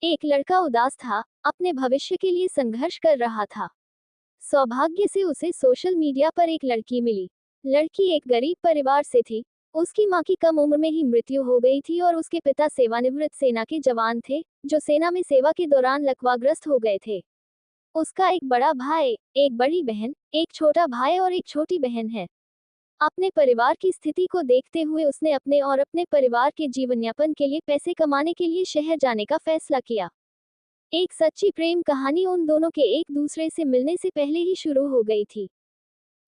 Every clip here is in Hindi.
एक लड़का उदास था, अपने भविष्य के लिए संघर्ष कर रहा था। सौभाग्य से उसे सोशल मीडिया पर एक लड़की मिली। लड़की एक गरीब परिवार से थी। उसकी मां की कम उम्र में ही मृत्यु हो गई थी और उसके पिता सेवानिवृत्त सेना के जवान थे, जो सेना में सेवा के दौरान लकवाग्रस्त हो गए थे। उसका एक बड़ा भाई, एक बड़ी बहन, एक छोटा भाई और एक छोटी बहन है। अपने परिवार की स्थिति को देखते हुए उसने अपने और अपने परिवार के जीवनयापन के लिए पैसे कमाने के लिए शहर जाने का फैसला किया। एक सच्ची प्रेम कहानी उन दोनों के एक दूसरे से मिलने से पहले ही शुरू हो गई थी।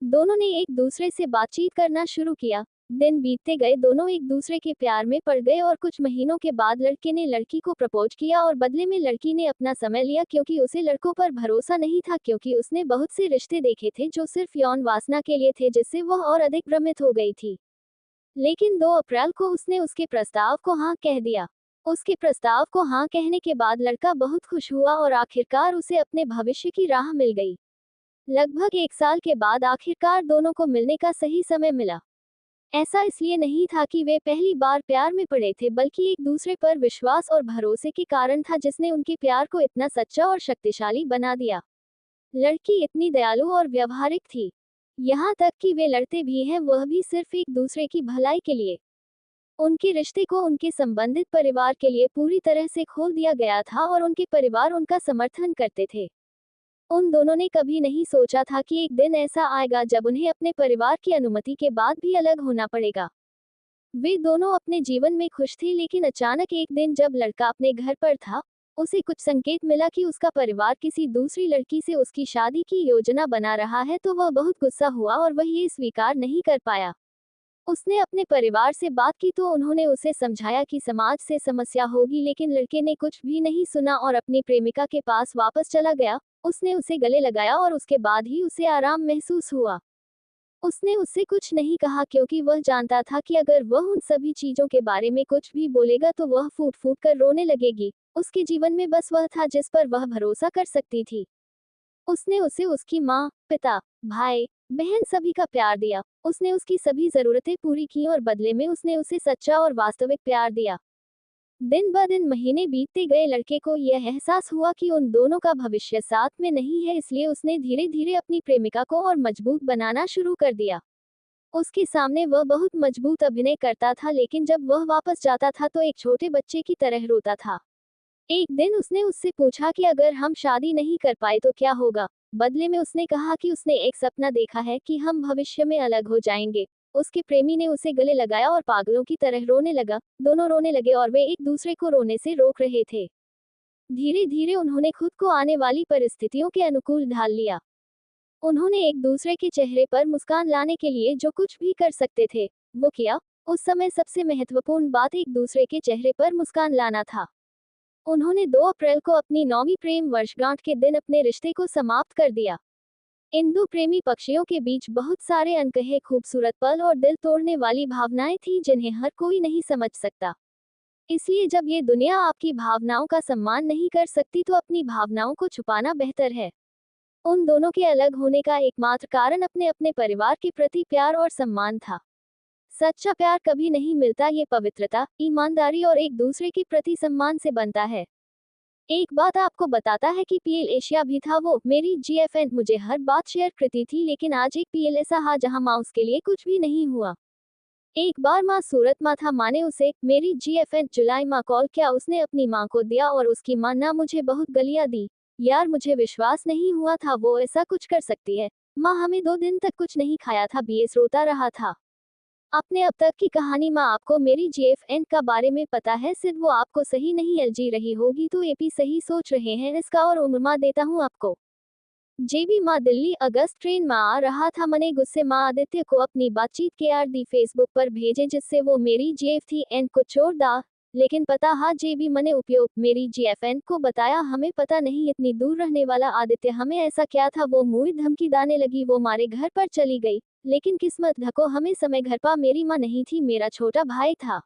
दोनों ने एक दूसरे से बातचीत करना शुरू किया। दिन बीतते गए, दोनों एक दूसरे के प्यार में पड़ गए और कुछ महीनों के बाद लड़के ने लड़की को प्रपोज किया और बदले में लड़की ने अपना समय लिया, क्योंकि उसे लड़कों पर भरोसा नहीं था, क्योंकि उसने बहुत से रिश्ते देखे थे जो सिर्फ यौन वासना के लिए थे, जिससे वह और अधिक भ्रमित हो गई थी। लेकिन 2 अप्रैल को उसने उसके प्रस्ताव को हाँ कह दिया। उसके प्रस्ताव को हाँ कहने के बाद लड़का बहुत खुश हुआ और आखिरकार उसे अपने भविष्य की राह मिल गई। लगभग 1 साल के बाद आखिरकार दोनों को मिलने का सही समय मिला। ऐसा इसलिए नहीं था कि वे पहली बार प्यार में पड़े थे, बल्कि एक दूसरे पर विश्वास और भरोसे के कारण था, जिसने उनके प्यार को इतना सच्चा और शक्तिशाली बना दिया। लड़की इतनी दयालु और व्यावहारिक थी, यहाँ तक कि वे लड़ते भी हैं, वह भी सिर्फ एक दूसरे की भलाई के लिए। उनके रिश्ते को उनके संबंधित परिवार के लिए पूरी तरह से खोल दिया गया था और उनके परिवार उनका समर्थन करते थे। उन दोनों ने कभी नहीं सोचा था कि एक दिन ऐसा आएगा जब उन्हें अपने परिवार की अनुमति के बाद भी अलग होना पड़ेगा। वे दोनों अपने जीवन में खुश थे, लेकिन अचानक एक दिन जब लड़का अपने घर पर था, उसे कुछ संकेत मिला कि उसका परिवार किसी दूसरी लड़की से उसकी शादी की योजना बना रहा है, तो वह बहुत गुस्सा हुआ और वह ये स्वीकार नहीं कर पाया। उसने अपने परिवार से बात की तो उन्होंने उसे समझाया कि समाज से समस्या होगी, लेकिन लड़के ने कुछ भी नहीं सुना और अपनी प्रेमिका के पास वापस चला गया। उसने उसे गले लगाया और उसके बाद ही उसे आराम महसूस हुआ। उसने उससे कुछ नहीं कहा, क्योंकि वह जानता था कि अगर वह उन सभी चीजों के बारे में कुछ भी बोलेगा तो वह फूट फूट कर रोने लगेगी। उसके जीवन में बस वह था जिस पर वह भरोसा कर सकती थी। उसने उसे उसकी माँ, पिता, भाई, बहन सभी का प्यार दिया। उसने उसकी सभी जरूरतें पूरी की और बदले में उसने उसे सच्चा और वास्तविक प्यार दिया। दिन ब दिन महीने बीतते गए, लड़के को यह एहसास हुआ कि उन दोनों का भविष्य साथ में नहीं है, इसलिए उसने धीरे धीरे अपनी प्रेमिका को और मजबूत बनाना शुरू कर दिया। उसके सामने वह बहुत मजबूत अभिनय करता था, लेकिन जब वह वापस जाता था तो एक छोटे बच्चे की तरह रोता था। एक दिन उसने उससे पूछा कि अगर हम शादी नहीं कर पाए तो क्या होगा। बदले में उसने कहा कि उसने एक सपना देखा है कि हम भविष्य में अलग हो जाएंगे। उसके प्रेमी ने उसे गले लगाया और पागलों की तरह रोने लगा। दोनों रोने लगे और वे एक दूसरे को रोने से रोक रहे थे। धीरे धीरे उन्होंने खुद को आने वाली परिस्थितियों के अनुकूल ढाल लिया। उन्होंने एक दूसरे के चेहरे पर मुस्कान लाने के लिए जो कुछ भी कर सकते थे, वो किया। उस समय सबसे महत्वपूर्ण बात एक दूसरे के चेहरे पर मुस्कान लाना था। उन्होंने 2 अप्रैल को अपनी 9वीं प्रेम वर्षगांठ के दिन अपने रिश्ते को समाप्त कर दिया। इन 2 प्रेमी पक्षियों के बीच बहुत सारे अनकहे खूबसूरत पल और दिल तोड़ने वाली भावनाएं थीं, जिन्हें हर कोई नहीं समझ सकता। इसलिए जब ये दुनिया आपकी भावनाओं का सम्मान नहीं कर सकती, तो अपनी भावनाओं को छुपाना बेहतर है। उन दोनों के अलग होने का एकमात्र कारण अपने अपने परिवार के प्रति प्यार और सम्मान था। सच्चा प्यार कभी नहीं मिलता, ये पवित्रता, ईमानदारी और एक दूसरे के प्रति सम्मान से बनता है। एक बात आपको बताता है कि पीएल एशिया भी था। वो मेरी जीएफएन मुझे हर बात शेयर करती थी, लेकिन आज एक पीएल ऐसा हा जहां माँ उसके लिए कुछ भी नहीं हुआ। एक बार माँ सूरत माँ था, माँ ने उसे मेरी जीएफएन जुलाई माँ कॉल किया। उसने अपनी माँ को दिया और उसकी माँ ना मुझे बहुत गालियां दी। यार, मुझे विश्वास नहीं हुआ था वो ऐसा कुछ कर सकती है। माँ, हमें 2 दिन तक कुछ नहीं खाया था। बीएस रोता रहा था। आपने अब तक की कहानी माँ आपको मेरी जीएफएन का बारे में पता है, सिर्फ वो आपको सही नहीं एलजी रही होगी, तो एपी सही सोच रहे हैं इसका। और उम्र माँ देता हूँ आपको। जेबी माँ दिल्ली अगस्त ट्रेन में आ रहा था। मने गुस्से माँ आदित्य को अपनी बातचीत के आर दी फेसबुक पर भेजे, जिससे वो मेरी जीएफ थी एन को छोड़ दा। लेकिन पता हा जेबी मने उपयोग मेरी जीएफएन को बताया। हमें पता नहीं इतनी दूर रहने वाला आदित्य हमें ऐसा क्या था। वो मुझे धमकी दाने लगी, वो मारे घर पर चली गई। लेकिन किस्मत धको हमें समय घर पा। मेरी माँ नहीं थी, मेरा छोटा भाई था।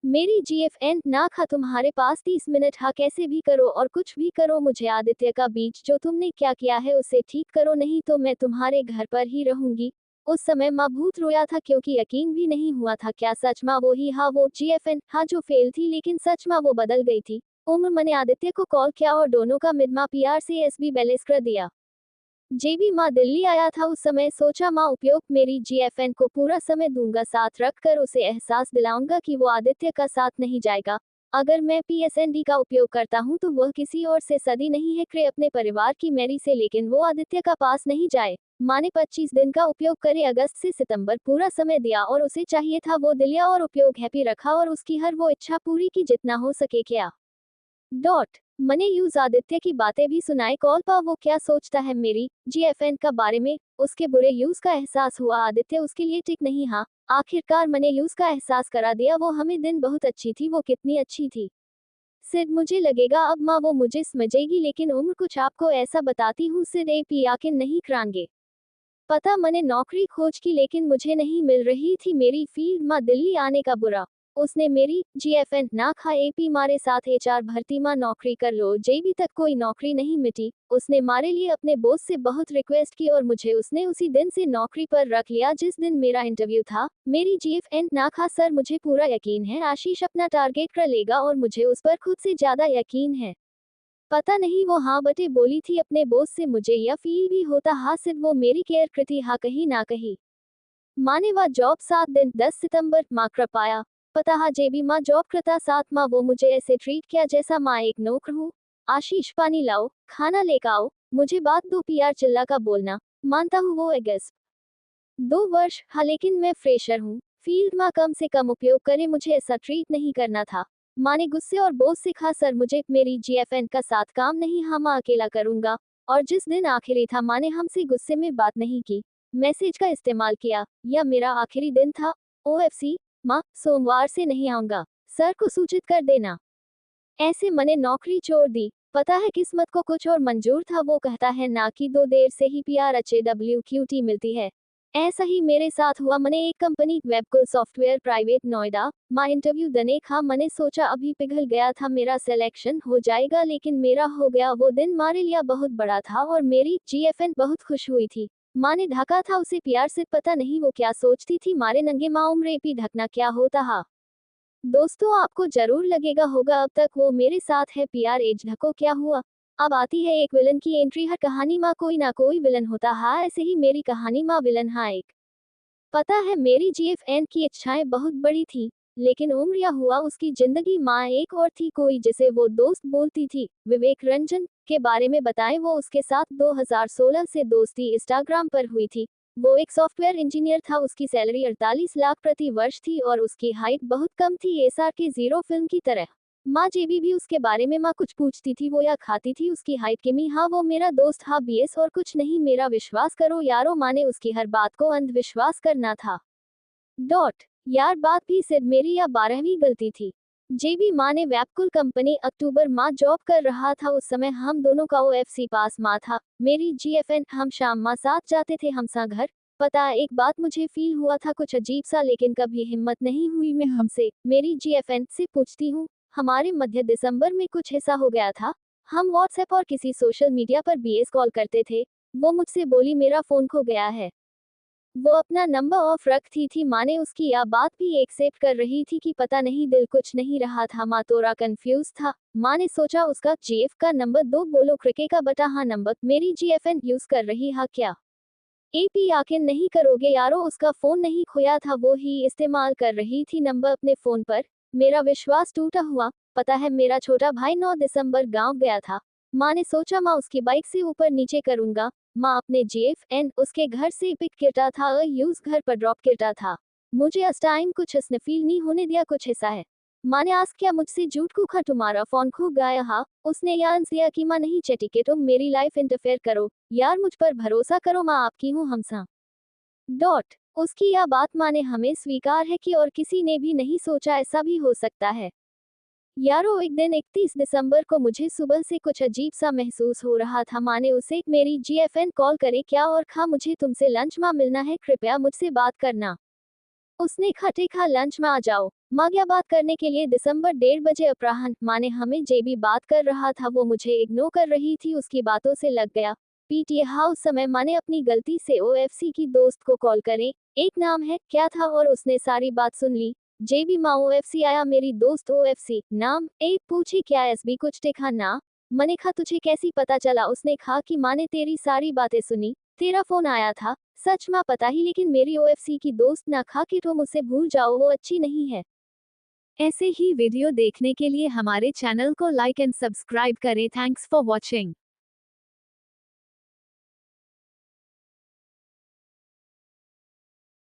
मेरी जीएफएन ना खा तुम्हारे पास 30 मिनट हा। कैसे भी करो और कुछ भी करो, मुझे आदित्य का बीच जो तुमने क्या किया है उसे ठीक करो, नहीं तो मैं तुम्हारे घर पर ही रहूंगी। उस समय माँ भूत रोया था, क्योंकि यकीन भी नहीं हुआ था क्या सच माँ वो ही हा वो जीएफएन हा जो फेल थी, लेकिन सच माँ वो बदल गई थी। उम्र मैंने आदित्य को कॉल किया और दोनों का मिडमा पीआर से एसबी बैलेंस कर दिया। जेबी माँ दिल्ली आया था उस समय, सोचा माँ उपयोग मेरी जीएफएन को पूरा समय दूंगा, साथ रखकर उसे एहसास दिलाऊंगा कि वो आदित्य का साथ नहीं जाएगा। अगर मैं पीएसएनडी का उपयोग करता हूँ तो वह किसी और से सदी नहीं है, क्रे अपने परिवार की मेरी से, लेकिन वो आदित्य का पास नहीं जाए। माँ ने 25 दिन का उपयोग करे, अगस्त से सितंबर पूरा समय दिया और उसे चाहिए था वो दिलिया और उपयोग हैप्पी रखा और उसकी हर वो इच्छा पूरी की जितना हो सके क्या। मैंने यूज आदित्य की बातें भी सुनाई कॉल पर, वो क्या सोचता है मेरी जीएफएन का बारे में, उसके बुरे यूज का एहसास हुआ, आदित्य उसके लिए ठीक नहीं। हाँ, आखिरकार मैंने यूज का एहसास करा दिया, वो हमें दिन बहुत अच्छी थी, वो कितनी अच्छी थी। सिड मुझे लगेगा अब माँ वो मुझे समझेगी, लेकिन उम्र कुछ आपको ऐसा बताती हूँ सिड, ए पी आकिन नहीं करांगे। पता मैंने नौकरी खोज की लेकिन मुझे नहीं मिल रही थी मेरी फील्ड, माँ दिल्ली आने का बुरा उसने मेरी जीएफएन ना खा, एपी मारे साथ एचआर भर्ती माँ नौकरी कर लो, जेबी तक कोई नौकरी नहीं मिटी। उसने मारे लिए अपने बॉस से बहुत रिक्वेस्ट की और मुझे उसने उसी दिन से नौकरी पर रख लिया जिस दिन मेरा इंटरव्यू था। मेरी जीएफएन ना खा सर, मुझे पूरा यकीन है आशीष अपना टारगेट कर लेगा और मुझे उस पर खुद से ज्यादा यकीन है। पता नहीं वो हाँ बटे बोली थी अपने बॉस से, मुझे या फील भी होता हाँ सिर्फ वो मेरी केयर करती, हाँ कही ना कही। माने वह जॉब 7 दिन 10 सितंबर माँ कर पाया। पता हा जेबी माँ जॉब करता साथ, माँ वो मुझे ऐसे ट्रीट किया जैसा माँ एक नौकर हूँ। आशीष पानी लाओ, खाना लेकर आओ, मुझे बात दो, पीआर चिल्ला का बोलना, मानता हूँ वो एगस 2 वर्ष, हाँ लेकिन मैं फ्रेशर हूँ, फील्ड माँ कम से कम उपयोग करे, मुझे ऐसा ट्रीट नहीं करना था। माँ ने गुस्से और बोझ से कहा सर मुझे मेरी जीएफएन का साथ काम नहीं, हाँ माँ अकेला करूंगा। और जिस दिन आखिरी था माँ ने हमसे गुस्से में बात नहीं की, मैसेज का इस्तेमाल किया, यह मेरा आखिरी दिन था। ओएफसी माँ सोमवार से नहीं आऊंगा, सर को सूचित कर देना। ऐसे मैंने नौकरी छोड़ दी। पता है किस्मत को कुछ और मंजूर था, वो कहता है ना कि 2 देर से ही पीआर अच्छे WQT मिलती है। ऐसा ही मेरे साथ हुआ, मैंने एक कंपनी वेबकुल सॉफ्टवेयर प्राइवेट नोएडा माँ इंटरव्यू देने का, मैंने सोचा अभी पिघल गया था मेरा सिलेक्शन हो जाएगा, लेकिन मेरा हो गया। वो दिन मारे लिया बहुत बड़ा था और मेरी जीएफएन बहुत खुश हुई थी। माँ ने ढका था उसे प्यार से, पता नहीं वो क्या सोचती थी, मारे नंगे माँ उम्र एपी ढकना क्या होता हा। दोस्तों आपको जरूर लगेगा होगा अब तक वो मेरे साथ है, पीआर एज ढको क्या हुआ। अब आती है एक विलन की एंट्री, हर कहानी माँ कोई ना कोई विलन होता, हाँ ऐसे ही मेरी कहानी माँ विलन हाँ एक। पता है मेरी जीएफएन की इच्छाएं बहुत बड़ी थी, लेकिन उम्र या हुआ उसकी जिंदगी, माँ एक और थी, कोई जिसे वो दोस्त बोलती थी। विवेक रंजन के बारे में बताएं, वो उसके साथ 2016 से दोस्ती इंस्टाग्राम पर हुई थी। वो एक सॉफ्टवेयर इंजीनियर था, उसकी सैलरी 48 लाख प्रति वर्ष थी और उसकी हाइट बहुत कम थी, एसआर के जीरो फिल्म की तरह। माँ जेबी भी उसके बारे में माँ कुछ पूछती थी वो या खाती थी उसकी हाइट के मी, हाँ वो मेरा दोस्त, हाँ बीएस और कुछ नहीं, मेरा विश्वास करो यारो, माँ ने उसकी हर बात को अंधविश्वास करना था। यार बात भी सिर्फ मेरी या 12वीं गलती थी। जेबी माँ ने वैपकुल कंपनी अक्टूबर माँ जॉब कर रहा था, उस समय हम दोनों का ओएफसी पास माँ था। मेरी जीएफएन, हम शाम माँ साथ जाते थे हमसा घर। पता एक बात मुझे फील हुआ था कुछ अजीब सा, लेकिन कभी हिम्मत नहीं हुई मैं हमसे मेरी जीएफएन से पूछती हूँ। हमारे मध्य दिसंबर में कुछ ऐसा हो गया था, हम व्हाट्सएप और किसी सोशल मीडिया पर बीएस कॉल करते थे। वो मुझसे बोली मेरा फोन खो गया है। वो अपना नंबर ऑफ रखती थी, माँ ने उसकी यह बात भी एक्सेप्ट कर रही थी कि पता नहीं दिल कुछ नहीं रहा था, माँ तोरा कंफ्यूज था। माँ ने सोचा उसका जीएफ का नंबर दो, बोलो क्रिके का बटा हाँ नंबर, मेरी जीएफएन यूज कर रही हा क्या। एपी आखिर नहीं करोगे यारो, उसका फोन नहीं खोया था, वो ही इस्तेमाल कर रही थी नंबर अपने फोन पर। मेरा विश्वास टूटा हुआ। पता है मेरा छोटा भाई 9 दिसंबर गांव गया था। माँ ने सोचा माँ उसकी बाइक से ऊपर नीचे करूंगा। माँ अपने जीएफएन उसके घर से पिक किया था, यूज घर पर ड्रॉप किया था। मुझे उस टाइम कुछ इसने फील नहीं होने दिया, कुछ ऐसा है। माँ ने आस्क किया मुझसे, झूठ को खा तुम्हारा फोन खो गया हा। उसने यान दिया कि माँ नहीं चटी के तुम मेरी लाइफ इंटरफेयर करो, यार मुझ पर भरोसा करो, माँ आपकी हूँ हमसा। उसकी यह बात माँ ने हमें स्वीकार है कि और किसी ने भी नहीं सोचा ऐसा भी हो सकता है। यारो एक दिन 31 दिसंबर को मुझे सुबह से कुछ अजीब सा महसूस हो रहा था। माँ ने उसे मेरी जीएफएन कॉल करे क्या और खा मुझे तुमसे लंच माँ मिलना है, कृपया मुझसे बात करना। उसने खटे खा लंच में आ जाओ। माँ क्या बात करने के लिए, दिसंबर 1:30 बजे अपराह्न। माँ ने हमें जेबी बात कर रहा था, वो मुझे इग्नोर कर रही थी, उसकी बातों से लग गया। पीटीए हाउस समय माँ ने अपनी गलती से ओएफसी की दोस्त को कॉल करे, एक नाम है क्या था और उसने सारी बात सुन ली। जेबी माँ OFC आया मेरी दोस्त OFC नाम ए पूछी क्या SB कुछ देखा ना। मैंने कहा तुझे कैसी पता चला। उसने कहा कि माँ ने तेरी सारी बातें सुनी, तेरा फोन आया था। सच माँ पता ही, लेकिन मेरी OFC की दोस्त ना कहा कि तुम उसे भूल जाओ, वो अच्छी नहीं है। ऐसे ही वीडियो देखने के लिए हमारे चैनल को लाइक एंड सब्सक्राइब करें। Thanks for watching.